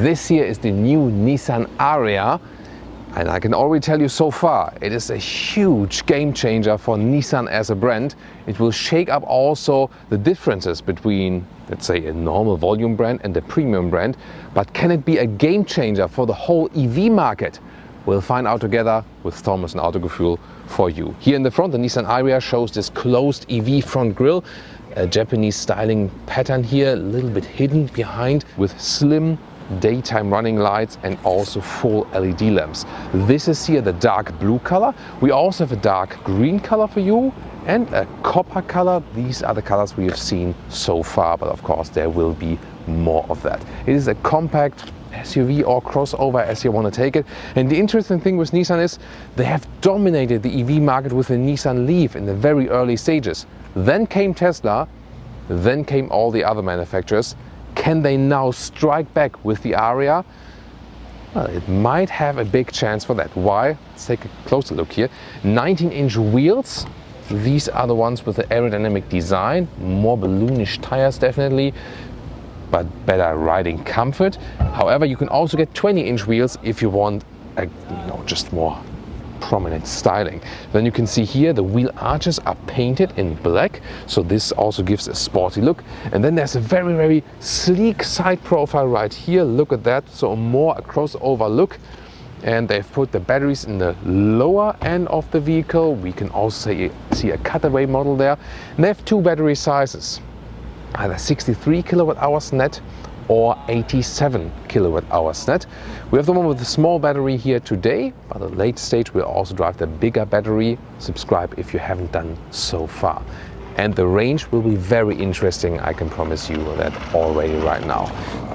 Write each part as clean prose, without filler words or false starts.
This here is the new Nissan Ariya, and I can already tell you so far, it is a huge game changer for Nissan as a brand. It will shake up also the differences between, let's say, a normal volume brand and a premium brand. But can it be a game changer for the whole EV market? We'll find out together with Thomas and Autogefühl for you. Here in the front, the Nissan Ariya shows this closed EV front grille, a Japanese styling pattern here, a little bit hidden behind with slim daytime running lights and also full LED lamps. This is here the dark blue color. We also have a dark green color for you and a copper color. These are the colors we have seen so far, but of course there will be more of that. It is a compact SUV or crossover as you want to take it. And the interesting thing with Nissan is they have dominated the EV market with the Nissan Leaf in the very early stages. Then came Tesla, then came all the other manufacturers. Can they now strike back with the Ariya? Well, it might have a big chance for that. Why? Let's take a closer look here. 19-inch wheels. These are the ones with the aerodynamic design. More balloonish tires definitely, but better riding comfort. However, you can also get 20-inch wheels if you want a, just more prominent styling. Then you can see here the wheel arches are painted in black, so this also gives a sporty look. And then there's a very, very sleek side profile right here. Look at that, so more a crossover look. And they've put the batteries in the lower end of the vehicle. We can also see a cutaway model there. And they have two battery sizes, either 63 kilowatt hours net or 87 kilowatt hours net. We have the one with the small battery here today, but at a later stage we'll also drive the bigger battery. Subscribe if you haven't done so far. And the range will be very interesting, I can promise you that already right now.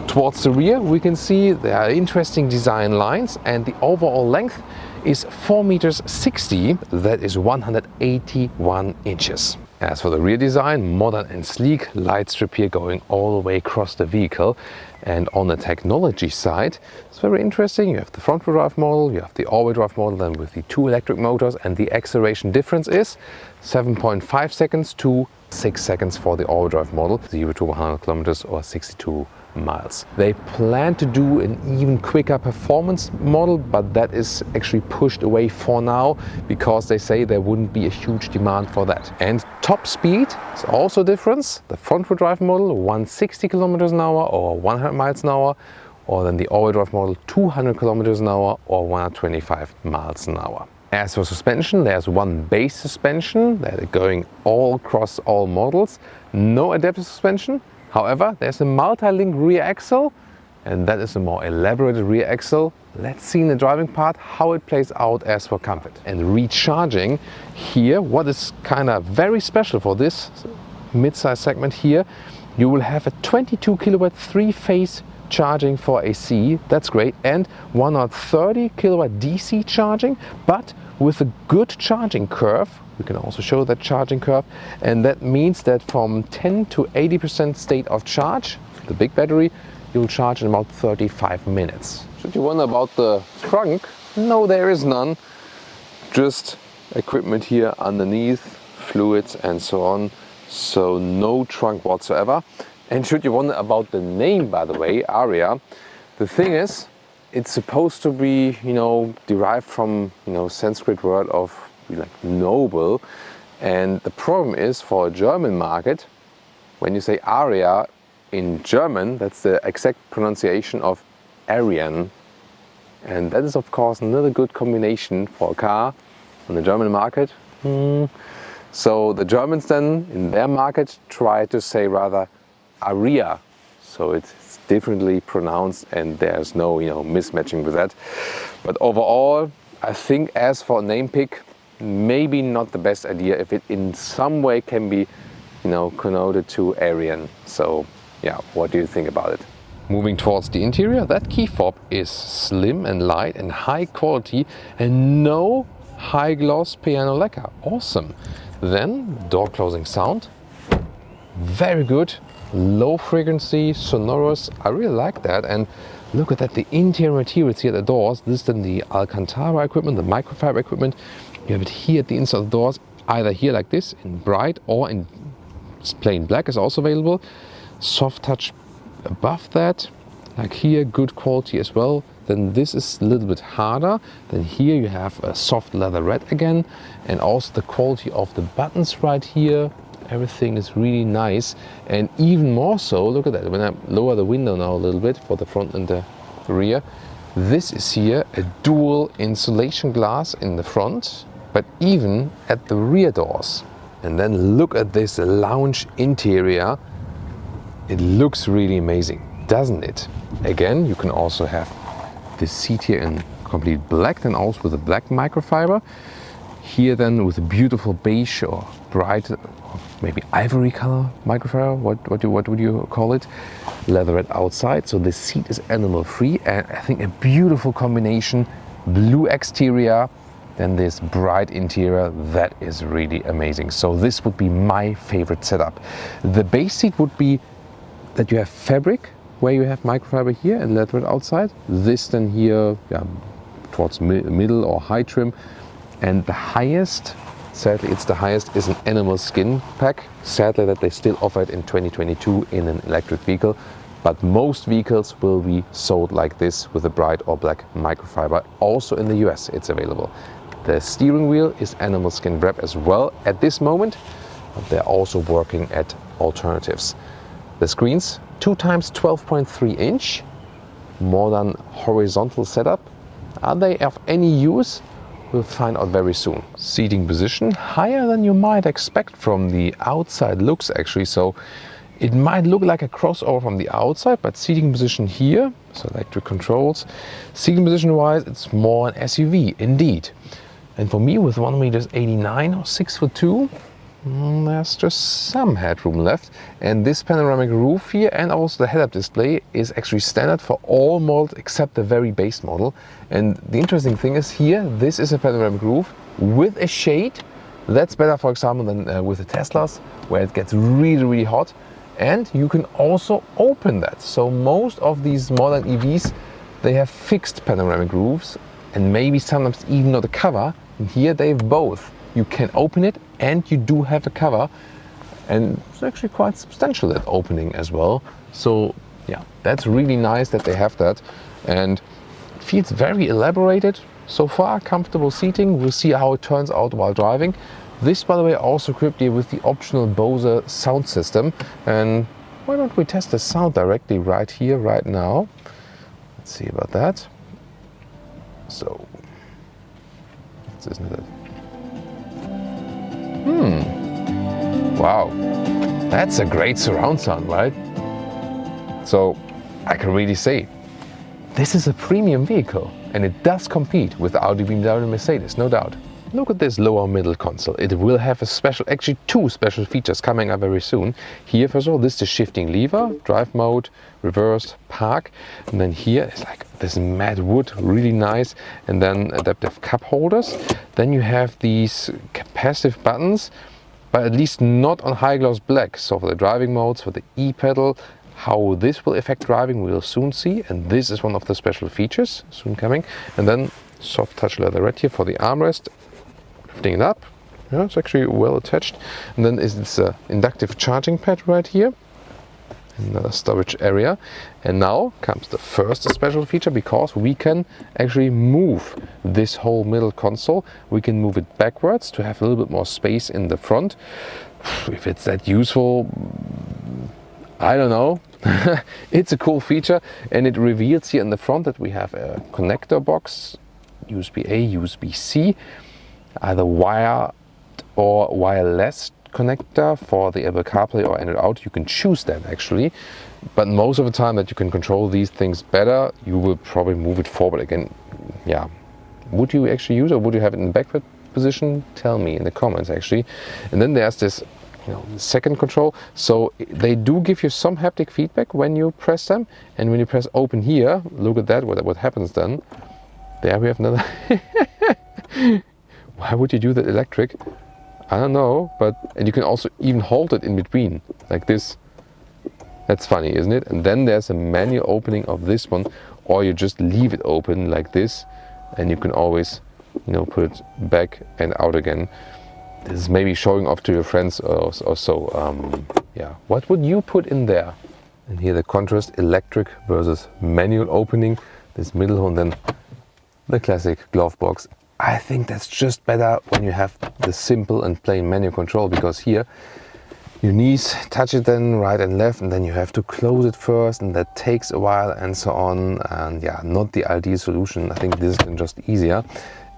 Towards the rear we can see there are interesting design lines, and the overall length is 4 meters 60, that is 181 inches. As for the rear design, modern and sleek, light strip here going all the way across the vehicle. And on the technology side, it's very interesting. You have the front-wheel drive model, you have the all-wheel drive model, then with the 2 electric motors, and the acceleration difference is 7.5 seconds to 6 seconds for the all-wheel drive model, 0 to 100 kilometers or 62 miles. They plan to do an even quicker performance model, but that is actually pushed away for now because they say there wouldn't be a huge demand for that. And top speed is also a difference. The front-wheel drive model 160 kilometers an hour or 100 miles an hour, or then the all-wheel drive model 200 kilometers an hour or 125 miles an hour. As for suspension, there's one base suspension that is going all across all models. No adaptive suspension. However, there's a multi-link rear axle, and that is a more elaborated rear axle. Let's see in the driving part how it plays out as for comfort. And recharging here, what is kind of very special for this mid-size segment here, you will have a 22 kilowatt 3-phase charging for AC, that's great, and 130 kilowatt DC charging, but with a good charging curve. We can also show that charging curve, and that means that from 10 to 80% state of charge, the big battery, you'll charge in about 35 minutes. Should you wonder about the trunk? No, there is none. Just equipment here underneath, fluids and so on. So no trunk whatsoever. And should you wonder about the name, by the way, Ariya, the thing is, it's supposed to be, derived from, Sanskrit word of like noble. And the problem is for a German market, when you say Ariya in German, that's the exact pronunciation of Aryan. And that is of course not a good combination for a car on the German market. So the Germans then in their market try to say rather Ariya. So it's differently pronounced and there's no mismatching with that. But overall, I think as for a name pick, maybe not the best idea if it in some way can be connoted to Aryan. So yeah, what do you think about it? Moving towards the interior, that key fob is slim and light and high quality and no high gloss piano lacquer. Awesome. Then door closing sound, very good, low frequency, sonorous. I really like that. And look at that, the interior materials here at the doors. This is then the Alcantara equipment, the microfiber equipment. You have it here at the inside of the doors, either here like this in bright or in plain black is also available. Soft touch above that. like here, good quality as well. Then this is a little bit harder. Then here you have a soft leather red again, and also the quality of the buttons right here. Everything is really nice, and even more so, look at that, when I lower the window now a little bit for the front and the rear, this is here a dual insulation glass in the front, but even at the rear doors. And then look at this lounge interior. It looks really amazing, doesn't it? Again, you can also have this seat here in complete black, and also with a black microfiber. Here then with a beautiful beige or bright, or maybe ivory color microfiber, what would you call it? Leatherette outside, so the seat is animal free, and I think a beautiful combination. Blue exterior, then this bright interior, that is really amazing. So this would be my favorite setup. The base seat would be that you have fabric, where you have microfiber here and leatherette outside. This then here, towards middle or high trim. And the highest, sadly it's the highest, is an animal skin pack. Sadly that they still offer it in 2022 in an electric vehicle. But most vehicles will be sold like this with a bright or black microfiber. Also in the US it's available. The steering wheel is animal skin wrap as well at this moment. But they're also working at alternatives. The screens, 2x 12.3 inch, more than horizontal setup. Are they of any use? We'll find out very soon. Seating position, higher than you might expect from the outside looks actually. So it might look like a crossover from the outside, but seating position here, so electric controls. Seating position wise, it's more an SUV indeed. And for me with 1.89 m or 6'2", there's just some headroom left. And this panoramic roof here and also the head-up display is actually standard for all models except the very base model. And the interesting thing is here, this is a panoramic roof with a shade. That's better, for example, than with the Teslas, where it gets really, really hot. And you can also open that. So most of these modern EVs, they have fixed panoramic roofs and maybe sometimes even not a cover. And here they have both. You can open it and you do have a cover, and it's actually quite substantial, that opening as well. So yeah, that's really nice that they have that, and it feels very elaborated so far. Comfortable seating. We'll see how it turns out while driving. This, by the way, also equipped here with the optional BOSE sound system, and why don't we test the sound directly right here, right now. Let's see about that. So, isn't it? Wow, that's a great surround sound, right? So I can really say this is a premium vehicle, and it does compete with Audi, BMW and Mercedes, no doubt. Look at this lower middle console. It will have a special, actually two special features coming up very soon. Here, first of all, this is the shifting lever, drive mode, reverse, park. And then here is like this matte wood, really nice. And then adaptive cup holders. Then you have these capacitive buttons, but at least not on high gloss black. So for the driving modes, for the e-pedal, how this will affect driving, we'll soon see. And this is one of the special features soon coming. And then soft touch leatherette here for the armrest. Lifting it up, yeah, it's actually well attached. And then is this inductive charging pad right here, another storage area. And now comes the first special feature, because we can actually move this whole middle console. We can move it backwards to have a little bit more space in the front. If it's that useful, I don't know. It's a cool feature, and it reveals here in the front that we have a connector box, USB-A, USB-C. Either wired or wireless connector for the Apple CarPlay or Android Auto. You can choose that actually, but most of the time that you can control these things better, you will probably move it forward again. Yeah, would you actually use, or would you have it in the backward position? Tell me in the comments actually. And then there's this, second control. So they do give you some haptic feedback when you press them, and when you press open here, look at that, what happens then. There we have another. Why would you do that electric? I don't know, and you can also even hold it in between, like this. That's funny, isn't it? And then there's a manual opening of this one, or you just leave it open like this, and you can always, put it back and out again. This is maybe showing off to your friends or so. Yeah, what would you put in there? And here the contrast, electric versus manual opening, this middle one, then the classic glove box. I think that's just better when you have the simple and plain manual control, because here your knees touch it then right and left, and then you have to close it first, and that takes a while and so on. And yeah, not the ideal solution. I think this is just easier.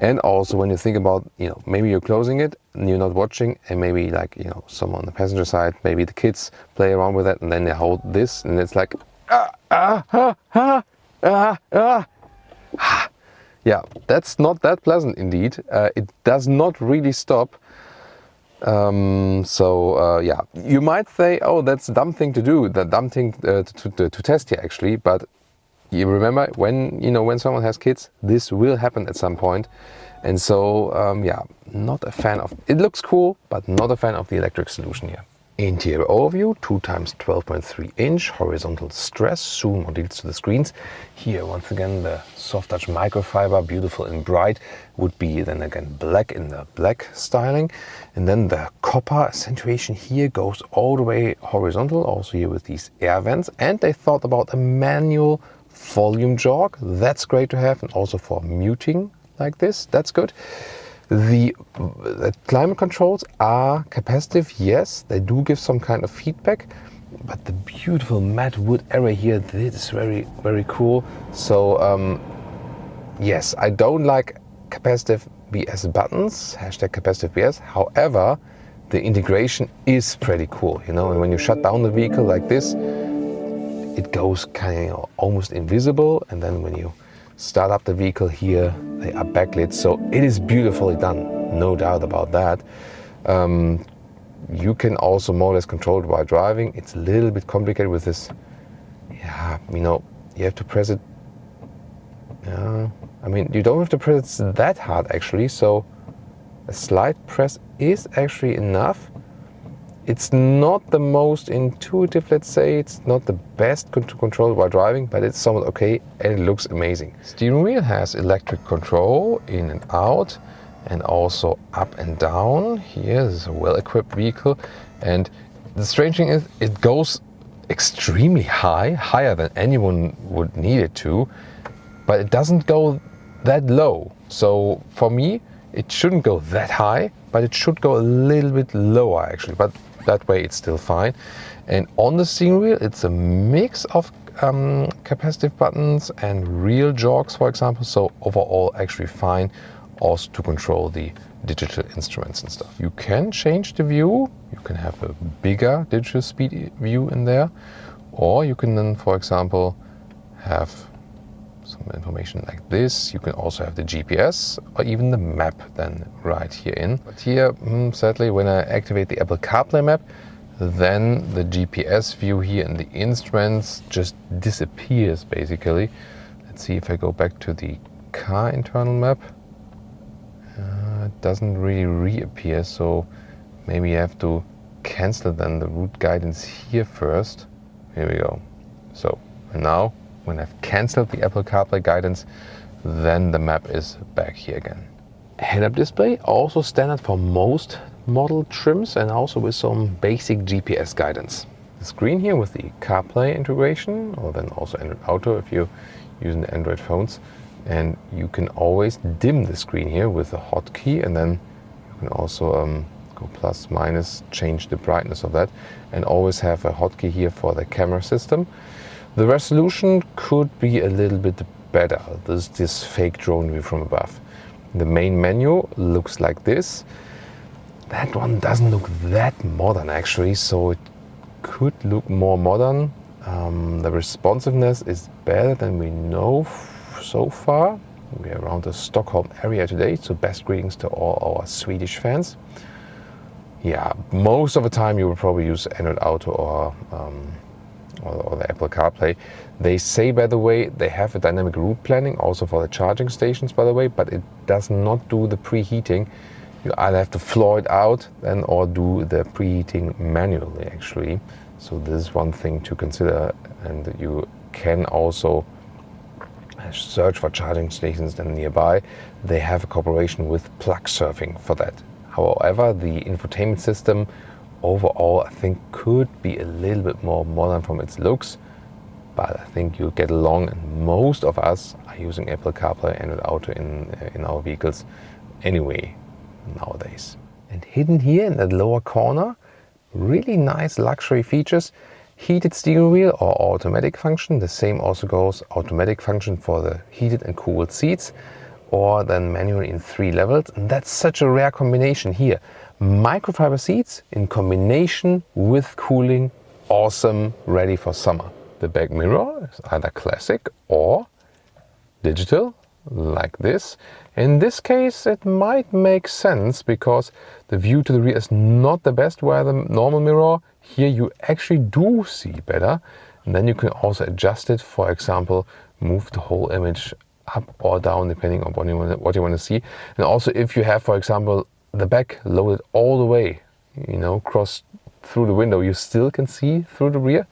And also when you think about, maybe you're closing it and you're not watching, and maybe like, someone on the passenger side, maybe the kids play around with it, and then they hold this and it's like, yeah, that's not that pleasant indeed. It does not really stop. Yeah, you might say, oh, that's a dumb thing to do, the dumb thing to test here actually, but you remember when someone has kids, this will happen at some point. And so, yeah, not a fan of, it looks cool, but not a fan of the electric solution here. Interior overview, 2x 12.3 inch horizontal stress, soon more details to the screens. Here, once again, the soft touch microfiber, beautiful and bright, would be then again black in the black styling. And then the copper accentuation here goes all the way horizontal, also here with these air vents. And they thought about a manual volume jog. That's great to have, and also for muting like this, that's good. The climate controls are capacitive, yes, they do give some kind of feedback, but the beautiful matte wood area here, this is very, very cool. So yes, I don't like capacitive BS buttons, #capacitive BS. However, the integration is pretty cool, and when you shut down the vehicle like this, it goes kind of almost invisible, and then when you start up the vehicle here, they are backlit, so it is beautifully done, no doubt about that. You can also more or less control it while driving. It's a little bit complicated with this, yeah, you have to press it, I mean, you don't have to press it that hard actually, so a slight press is actually enough. It's not the most intuitive, let's say. It's not the best to control while driving, but it's somewhat okay, and it looks amazing. Steering wheel has electric control in and out, and also up and down. Here is a well-equipped vehicle, and the strange thing is it goes extremely high, higher than anyone would need it to, but it doesn't go that low. So for me, it shouldn't go that high, but it should go a little bit lower actually, but that way it's still fine. And on the steering wheel, it's a mix of capacitive buttons and real jogs, for example, so overall actually fine, also to control the digital instruments and stuff. You can change the view, you can have a bigger digital speed view in there, or you can then, for example, have some information like this. You can also have the GPS or even the map then right here in. But here, sadly, when I activate the Apple CarPlay map, then the GPS view here and the instruments just disappears basically. Let's see if I go back to the car internal map. It doesn't really reappear, so maybe you have to cancel then the route guidance here first. Here we go. So, and now when I've cancelled the Apple CarPlay guidance, then the map is back here again. Head-up display, also standard for most model trims, and also with some basic GPS guidance. The screen here with the CarPlay integration, or then also Android Auto if you're using the Android phones. And you can always dim the screen here with a hotkey, and then you can also go plus, minus, change the brightness of that, and always have a hotkey here for the camera system. The resolution could be a little bit better. There's this fake drone view from above. The main menu looks like this. That one doesn't look that modern actually, so it could look more modern. The responsiveness is better than we know so far. We're around the Stockholm area today, so best greetings to all our Swedish fans. Yeah, most of the time you will probably use Android Auto or the Apple CarPlay. They say, by the way, they have a dynamic route planning also for the charging stations, by the way, but it does not do the preheating. You either have to floor it out then or do the preheating manually actually. So this is one thing to consider, and you can also search for charging stations then nearby. They have a cooperation with Plug Surfing for that. However, the infotainment system overall I think could be a little bit more modern from its looks, but I think you'll get along, and most of us are using Apple CarPlay and Android Auto in our vehicles anyway nowadays. And hidden here in that lower corner, really nice luxury features. Heated steering wheel or automatic function. The same also goes automatic function for the heated and cooled seats, or then manual in 3 levels. And that's such a rare combination here. Microfiber seats in combination with cooling. Awesome, ready for summer. The back mirror is either classic or digital, like this. In this case it might make sense because the view to the rear is not the best via the normal mirror. Here you actually do see better, and then you can also adjust it, for example move the whole image up or down depending on what you want to see. And also if you have, for example, the back loaded all the way, you know, cross through the window, you still can see through the rear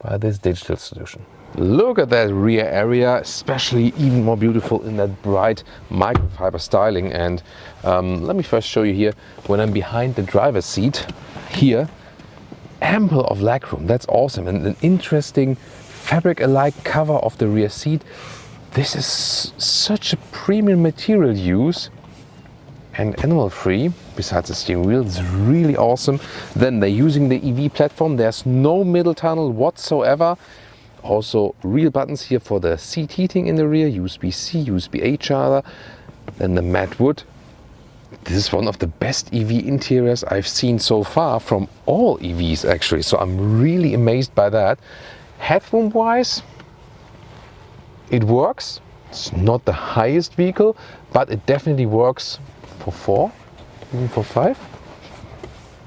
by this digital solution. Look at that rear area, especially even more beautiful in that bright microfiber styling. And let me first show you here, when I'm behind the driver's seat here, ample of legroom. That's awesome. And an interesting fabric-alike cover of the rear seat. This is such a premium material use and animal-free. Besides the steering wheel, it's really awesome. Then they're using the EV platform. There's no middle tunnel whatsoever. Also real buttons here for the seat heating in the rear, USB-C, USB-A charger. Then the matte wood. This is one of the best EV interiors I've seen so far from all EVs actually, so I'm really amazed by that. Headroom wise, it works. It's not the highest vehicle, but it definitely works for 4, even for 5.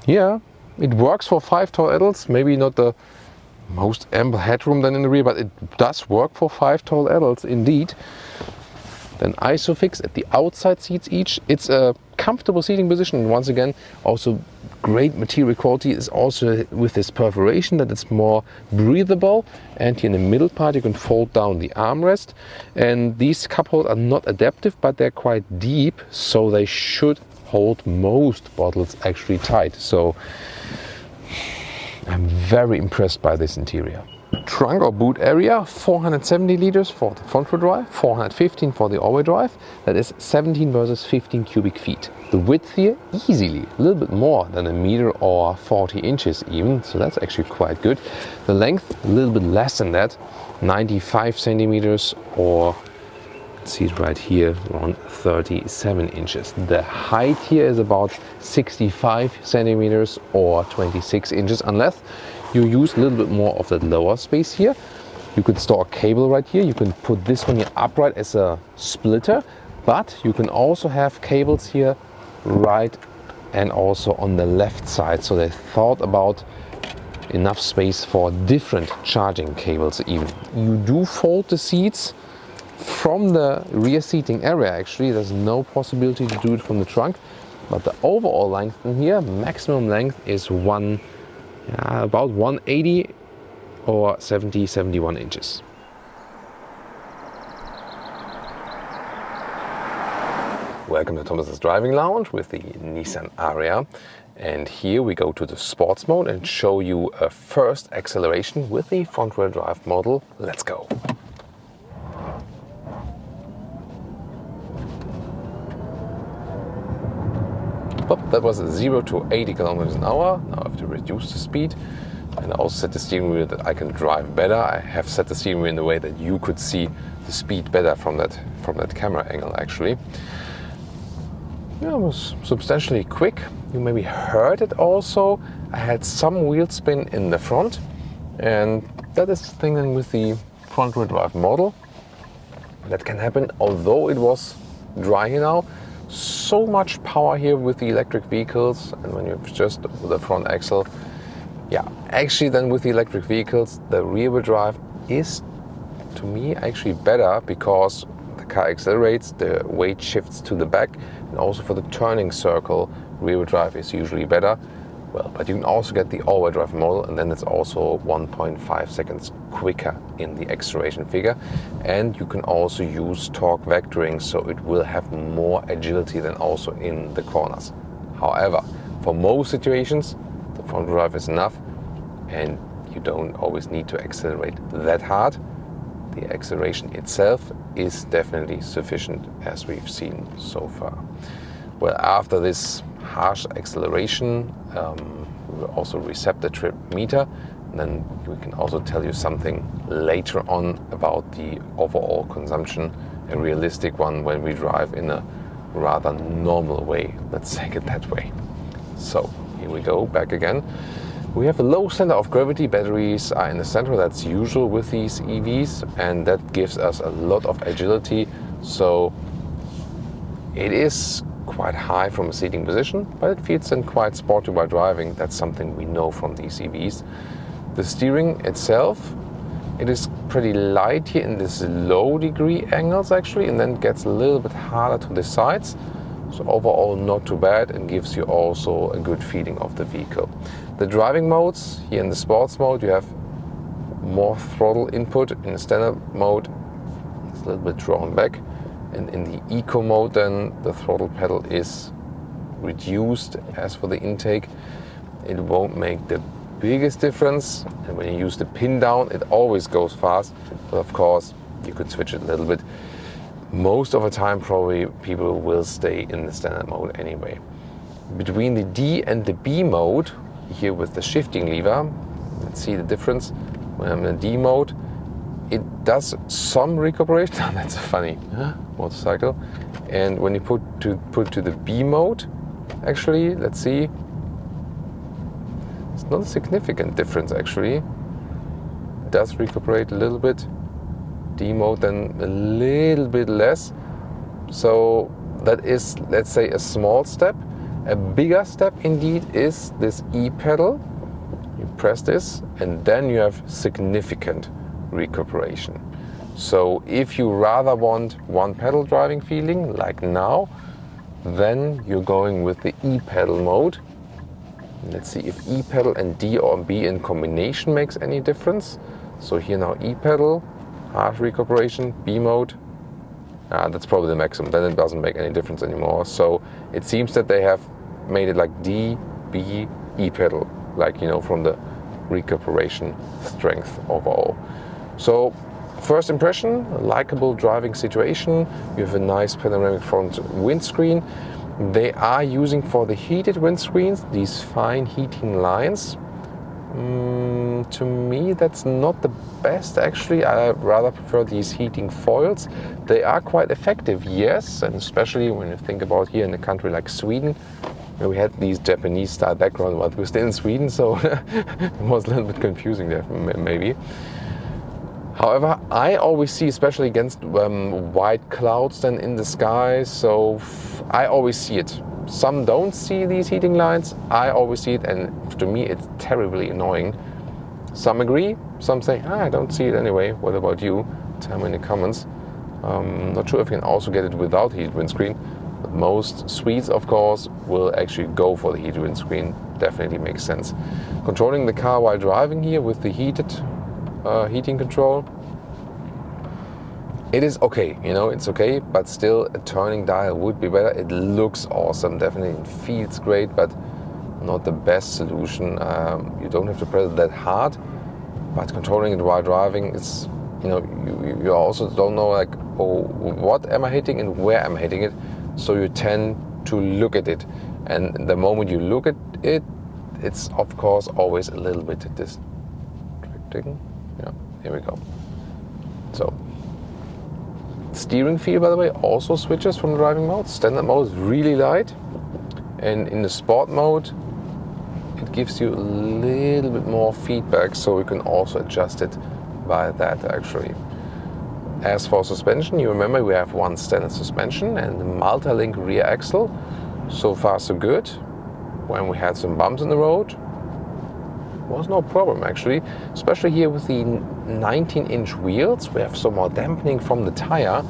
Yeah, it works for 5 tall adults, maybe not the most ample headroom than in the rear, but it does work for 5 tall adults indeed. Then ISOFIX at the outside seats each. It's a comfortable seating position, and once again also great material quality is also with this perforation that it's more breathable. And here in the middle part you can fold down the armrest, and these cup holders are not adaptive but they're quite deep, so they should hold most bottles actually tight. So I'm very impressed by this interior. Trunk or boot area, 470 liters for the front-wheel drive, 415 for the all-wheel drive. That is 17 versus 15 cubic feet. The width here, easily a little bit more than a meter or 40 inches even, so that's actually quite good. The length, a little bit less than that, 95 centimeters, or see it right here, around 37 inches. The height here is about 65 centimeters or 26 inches, unless you use a little bit more of that lower space here. You can store a cable right here. You can put this one here upright as a splitter, but you can also have cables here right and also on the left side. So they thought about enough space for different charging cables even. You do fold the seats from the rear seating area actually. There's no possibility to do it from the trunk, but the overall length in here, maximum length is about 180 or 71 inches. Welcome to Thomas's Driving Lounge with the Nissan Ariya, and here we go to the sports mode and show you a first acceleration with the front-wheel drive model. Let's go! Well, that was 0 to 80 kilometers an hour. Now I have to reduce the speed, and I also set the steering wheel that I can drive better. I have set the steering wheel in the way that you could see the speed better from that camera angle actually. Yeah, it was substantially quick. You maybe heard it also. I had some wheel spin in the front, and that is the thing with the front-wheel drive model. That can happen, although it was dry here now. So much power here with the electric vehicles, and when you just the front axle, yeah, actually then with the electric vehicles the rear wheel drive is to me actually better, because the car accelerates, the weight shifts to the back, and also for the turning circle rear wheel drive is usually better. Well, but you can also get the all-wheel drive model, and then it's also 1.5 seconds quicker in the acceleration figure, and you can also use torque vectoring, so it will have more agility than also in the corners. However, for most situations the front drive is enough, and you don't always need to accelerate that hard. The acceleration itself is definitely sufficient, as we've seen so far. Well, after this harsh acceleration, we will also reset the trip meter, and then we can also tell you something later on about the overall consumption, a realistic one when we drive in a rather normal way, let's take it that way. So here we go, back again. We have a low center of gravity. Batteries are in the center. That's usual with these EVs, and that gives us a lot of agility. So it is quite high from a seating position, but it feels then quite sporty while driving. That's something we know from these EVs. The steering itself, it is pretty light here in this low degree angles actually, and then gets a little bit harder to the sides. So overall not too bad, and gives you also a good feeling of the vehicle. The driving modes, here in the sports mode you have more throttle input. In the standard mode it's a little bit drawn back, and in the eco mode then the throttle pedal is reduced. As for the intake, it won't make the biggest difference, and when you use the pin down it always goes fast, but of course you could switch it a little bit. Most of the time probably people will stay in the standard mode anyway. Between the D and the B mode, here with the shifting lever, let's see the difference. When I'm in the D mode, it does some recuperation. That's a funny motorcycle. And when you put to the B mode, actually, let's see, it's not a significant difference actually. It does recuperate a little bit. D mode then a little bit less. So that is, let's say, a small step. A bigger step indeed is this e-pedal. You press this and then you have significant recuperation. So if you rather want one pedal driving feeling like now, then you're going with the e-pedal mode. Let's see if e-pedal and D or B in combination makes any difference. So here now e-pedal, harsh recuperation, B mode. That's probably the maximum, then it doesn't make any difference anymore. So it seems that they have made it like D, B, E-pedal, like, you know, from the recuperation strength overall. So first impression, a likable driving situation. You have a nice panoramic front windscreen. They are using for the heated windscreens these fine heating lines. To me that's not the best actually. I rather prefer these heating foils. They are quite effective, yes, and especially when you think about here in a country like Sweden, where we had these Japanese style background, but we're still in Sweden, so it was a little bit confusing there maybe. However, I always see, especially against white clouds then in the sky, so I always see it. Some don't see these heating lines, I always see it, and to me it's terribly annoying. Some agree, some say, I don't see it anyway. What about you? Tell me in the comments. Not sure if you can also get it without heated windscreen, but most Swedes of course will actually go for the heated windscreen. Definitely makes sense. Controlling the car while driving here with the heated heating control, it is okay, you know, it's okay, but still a turning dial would be better. It looks awesome, definitely, it feels great, but not the best solution. You don't have to press it that hard, but controlling it while driving is, you know, you also don't know like, oh, what am I hitting and where am I hitting it, so you tend to look at it, and the moment you look at it, it's of course always a little bit distracting. Yeah, here we go. So steering feel, by the way, also switches from the driving mode. Standard mode is really light, and in the sport mode it gives you a little bit more feedback, so you can also adjust it by that actually. As for suspension, you remember we have one standard suspension and the multi-link rear axle. So far so good. When we had some bumps in the road, was no problem actually, especially here with the 19-inch wheels. We have some more dampening from the tire,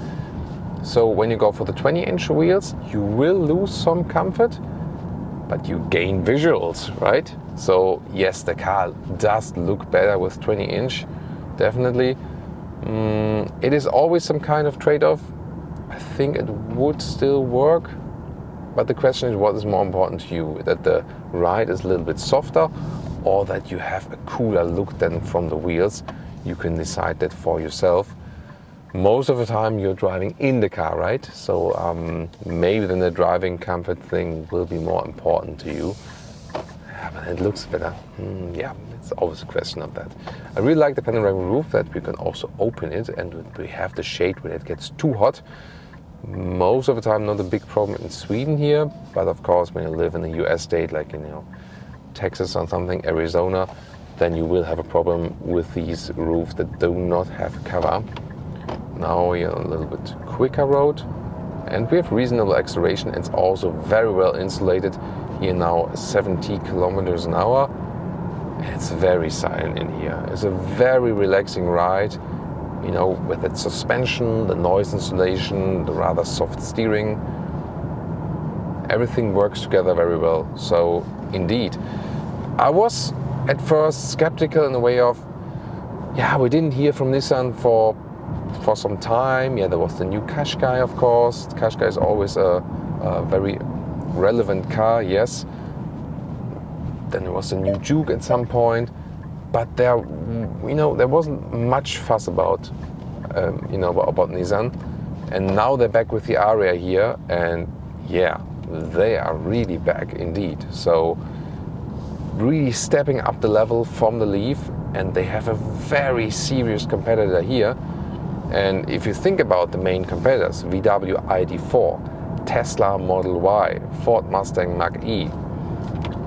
so when you go for the 20-inch wheels you will lose some comfort, but you gain visuals, right? So yes, the car does look better with 20-inch, definitely. It is always some kind of trade-off. I think it would still work But the question is, what is more important to you? That the ride is a little bit softer, or that you have a cooler look than from the wheels? You can decide that for yourself. Most of the time you're driving in the car, right? So maybe then the driving comfort thing will be more important to you. Yeah, but it looks better. Yeah, it's always a question of that. I really like the panoramic roof, that we can also open it and we have the shade when it gets too hot. Most of the time not a big problem in Sweden here, but of course when you live in a US state like Texas or something, Arizona, then you will have a problem with these roofs that do not have cover. Now we're on a little bit quicker road and we have reasonable acceleration. It's also very well insulated. Here now 70 kilometers an hour. It's very silent in here. It's a very relaxing ride, with its suspension, the noise insulation, the rather soft steering. Everything works together very well. So indeed, I was at first skeptical in the way of, we didn't hear from Nissan for some time. There was the new Qashqai, of course. Qashqai is always a very relevant car, yes. Then there was the new Juke at some point, but there wasn't much fuss about Nissan. And now they're back with the Ariya here, and they are really back indeed. So really stepping up the level from the Leaf, and they have a very serious competitor here. And if you think about the main competitors, VW ID4, Tesla Model Y, Ford Mustang Mach-E,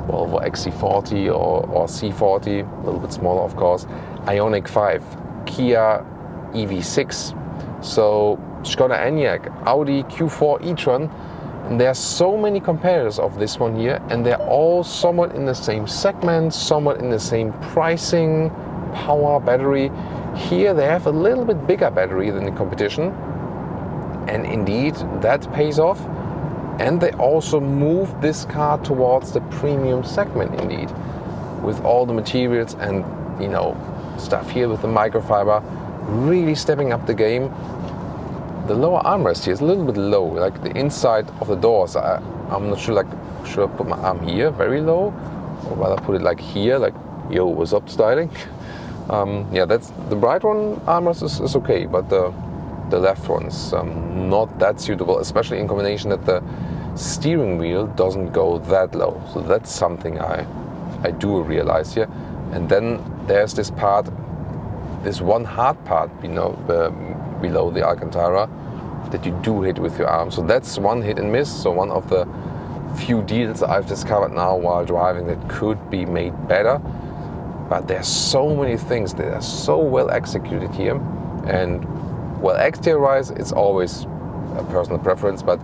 Volvo XC40 or C40, a little bit smaller of course, Ioniq 5, Kia EV6, so Skoda Enyaq, Audi Q4 e-tron, and there are so many competitors of this one here, and they're all somewhat in the same segment, somewhat in the same pricing, power, battery. Here they have a little bit bigger battery than the competition, and indeed that pays off. And they also move this car towards the premium segment indeed, with all the materials and stuff here with the microfiber, really stepping up the game. The lower armrest here is a little bit low, like the inside of the doors. I'm not sure, should I put my arm here very low, or rather put it like here, like yo, what's up styling? That's the right one armrest is okay, but the left one is not that suitable, especially in combination that the steering wheel doesn't go that low. So that's something I do realize here. And then there's this part, this one hard part below the Alcantara that you do hit with your arm. So that's one hit and miss. So one of the few deals I've discovered now while driving that could be made better. But there's so many things that are so well executed here. And well, exterior-wise, it's always a personal preference, but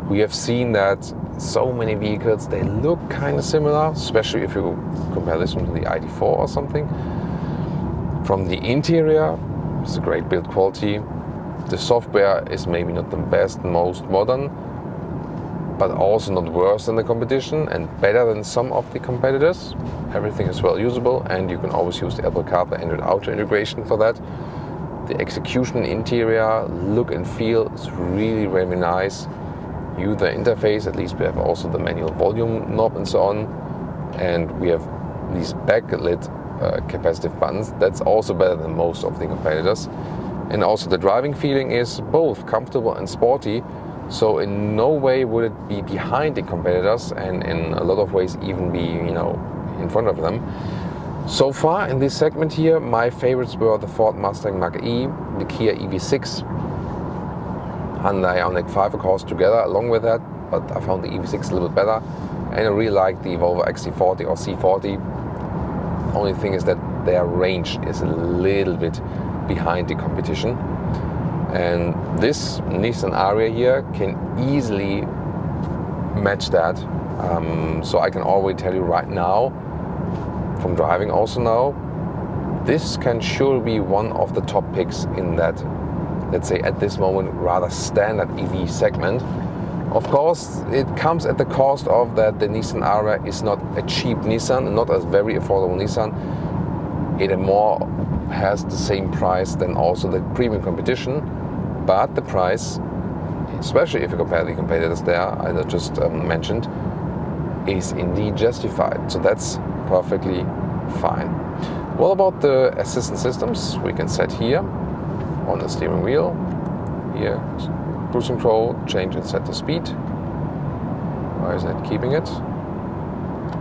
we have seen that so many vehicles, they look kind of similar, especially if you compare this one to the ID4 or something. From the interior, it's a great build quality. The software is maybe not the best, most modern, but also not worse than the competition and better than some of the competitors. Everything is well usable, and you can always use the Apple CarPlay Android Auto integration for that. The execution interior, look and feel is really, really nice. User interface, at least we have also the manual volume knob and so on. And we have these backlit capacitive buttons. That's also better than most of the competitors. And also the driving feeling is both comfortable and sporty. So in no way would it be behind the competitors, and in a lot of ways even be, in front of them. So far in this segment here, my favorites were the Ford Mustang Mach-E, the Kia EV6, Hyundai Ioniq 5 of course together along with that, but I found the EV6 a little bit better, and I really like the Volvo XC40 or C40. The only thing is that their range is a little bit behind the competition, and this Nissan Ariya here can easily match that. So I can already tell you right now, from driving also now, this can sure be one of the top picks in that, let's say at this moment, rather standard EV segment. Of course, it comes at the cost of that the Nissan Ariya is not a cheap Nissan, not a very affordable Nissan. It more has the same price than also the premium competition, but the price especially if you compare the competitors there I just mentioned, is indeed justified. So that's perfectly fine. What about the assistance systems? We can set here on the steering wheel. Here, cruise control, change and set the speed. Why isn't it keeping it?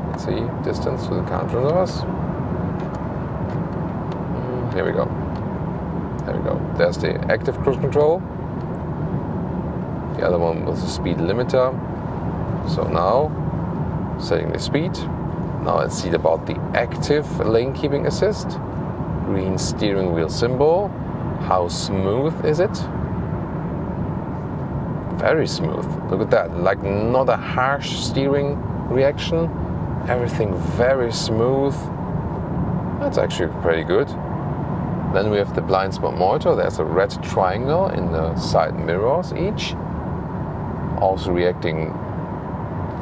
Let's see, distance to the car in front of us. Here we go. There we go. There's the active cruise control. The other one was the speed limiter. So now, setting the speed. Now let's see about the active lane keeping assist. Green steering wheel symbol. How smooth is it? Very smooth. Look at that. Like not a harsh steering reaction. Everything very smooth. That's actually pretty good. Then we have the blind spot monitor. There's a red triangle in the side mirrors each. Also reacting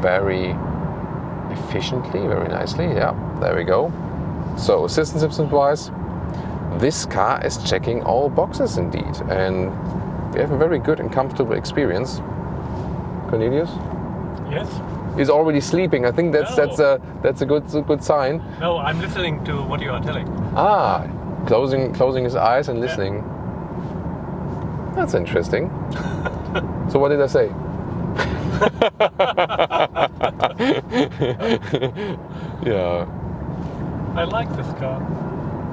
very efficiently, very nicely. Yeah, there we go. So assistance systems wise, this car is checking all boxes indeed, and we have a very good and comfortable experience. Cornelius? Yes. He's already sleeping. I think that's a good sign. No, I'm listening to what you are telling. Ah, closing his eyes and listening. Yeah. That's interesting. So what did I say? Yeah. I like this car.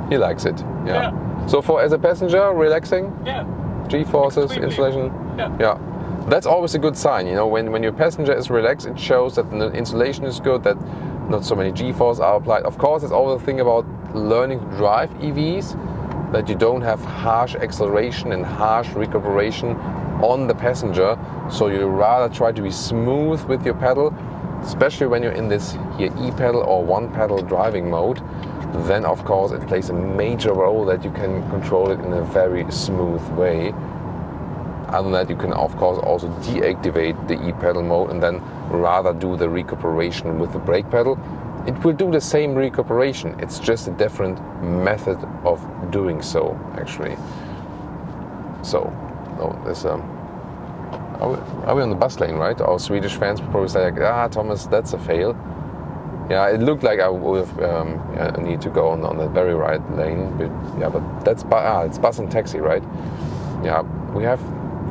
He likes it. Yeah. So for as a passenger, relaxing. Yeah. G-forces, insulation. Yeah. Yeah. That's always a good sign. You know, when your passenger is relaxed, it shows that the insulation is good, that not so many G-forces are applied. Of course, it's always the thing about learning to drive EVs, that you don't have harsh acceleration and harsh recuperation on the passenger. So you rather try to be smooth with your pedal, especially when you're in this here e-pedal or one-pedal driving mode. Then of course it plays a major role that you can control it in a very smooth way. Other than that, you can of course also deactivate the e-pedal mode and then rather do the recuperation with the brake pedal. It will do the same recuperation, it's just a different method of doing so actually. So, there's are we on the bus lane, right? Our Swedish fans will probably say like, Thomas, that's a fail. Yeah, it looked like I would have need to go on the very right lane. But that's it's bus and taxi, right? Yeah,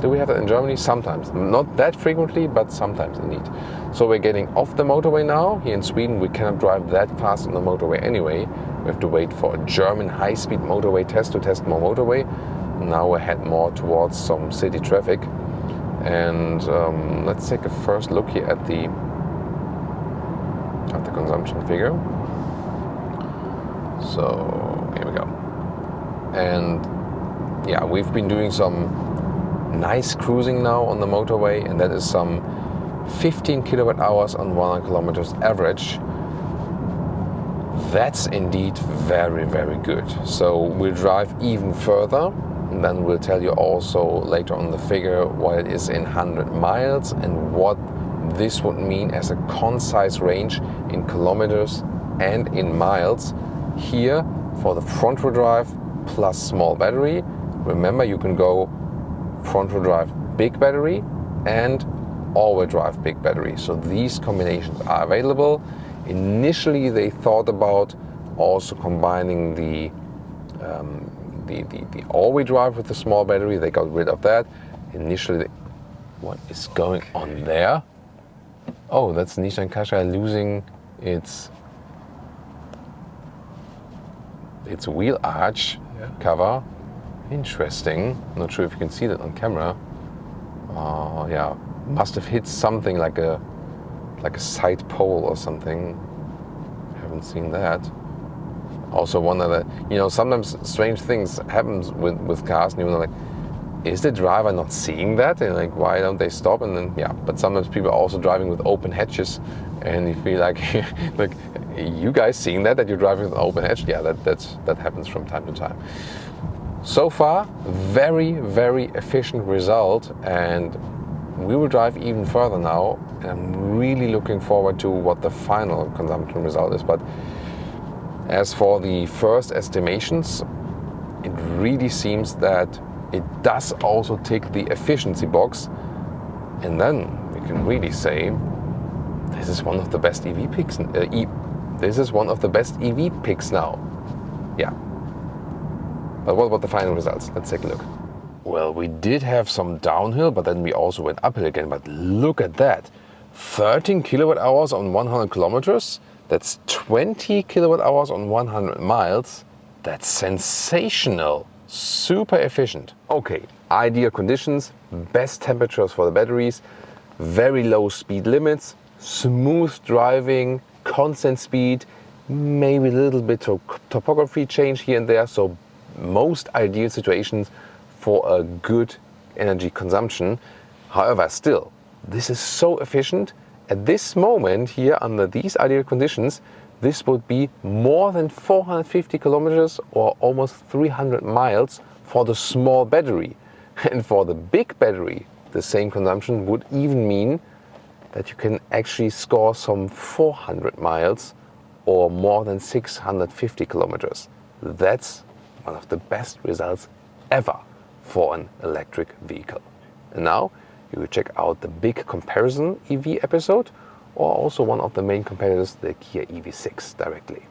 do we have that in Germany? Sometimes, not that frequently, but sometimes indeed. So we're getting off the motorway now. Here in Sweden, we cannot drive that fast on the motorway anyway. We have to wait for a German high-speed motorway test to test more motorway. Now we're head more towards some city traffic. And let's take a first look here at the consumption figure. So here we go. And yeah, we've been doing some nice cruising now on the motorway, and that is some 15 kilowatt hours on 100 kilometers average. That's indeed very, very good. So we'll drive even further, and then we'll tell you also later on the figure what it is in 100 miles and what this would mean as a concise range in kilometers and in miles. Here for the front wheel drive plus small battery. Remember, you can go front wheel drive big battery and all-wheel drive big battery. So these combinations are available. Initially they thought about also combining the all-wheel drive with the small battery. They got rid of that. Initially, what is going on there? Oh, that's Nissan Qashqai losing its wheel arch cover. Interesting. Not sure if you can see that on camera. Yeah, must have hit something like a side pole or something. Haven't seen that. Also wonder that, sometimes strange things happen with cars, and you're like, is the driver not seeing that? And like, why don't they stop? And then but sometimes people are also driving with open hatches, and you feel like like, you guys seeing that you're driving with an open hatch? Yeah, that happens from time to time. So far, very, very efficient result, and we will drive even further now, and I'm really looking forward to what the final consumption result is. But as for the first estimations, it really seems that it does also tick the efficiency box, And then we can really say this is one of the best EV picks. This is one of the best EV picks now. Yeah. But what about the final results? Let's take a look. Well, we did have some downhill, but then we also went uphill again. But look at that. 13 kilowatt hours on 100 kilometers. That's 20 kilowatt hours on 100 miles. That's sensational. Super efficient. Okay, ideal conditions, best temperatures for the batteries, very low speed limits, smooth driving, constant speed, maybe a little bit of topography change here and there. So most ideal situations for a good energy consumption. However, still, this is so efficient. At this moment here, under these ideal conditions, this would be more than 450 kilometers or almost 300 miles for the small battery. And for the big battery, the same consumption would even mean that you can actually score some 400 miles or more than 650 kilometers. That's one of the best results ever for an electric vehicle. And now you will check out the big comparison EV episode, or also one of the main competitors, the Kia EV6, directly.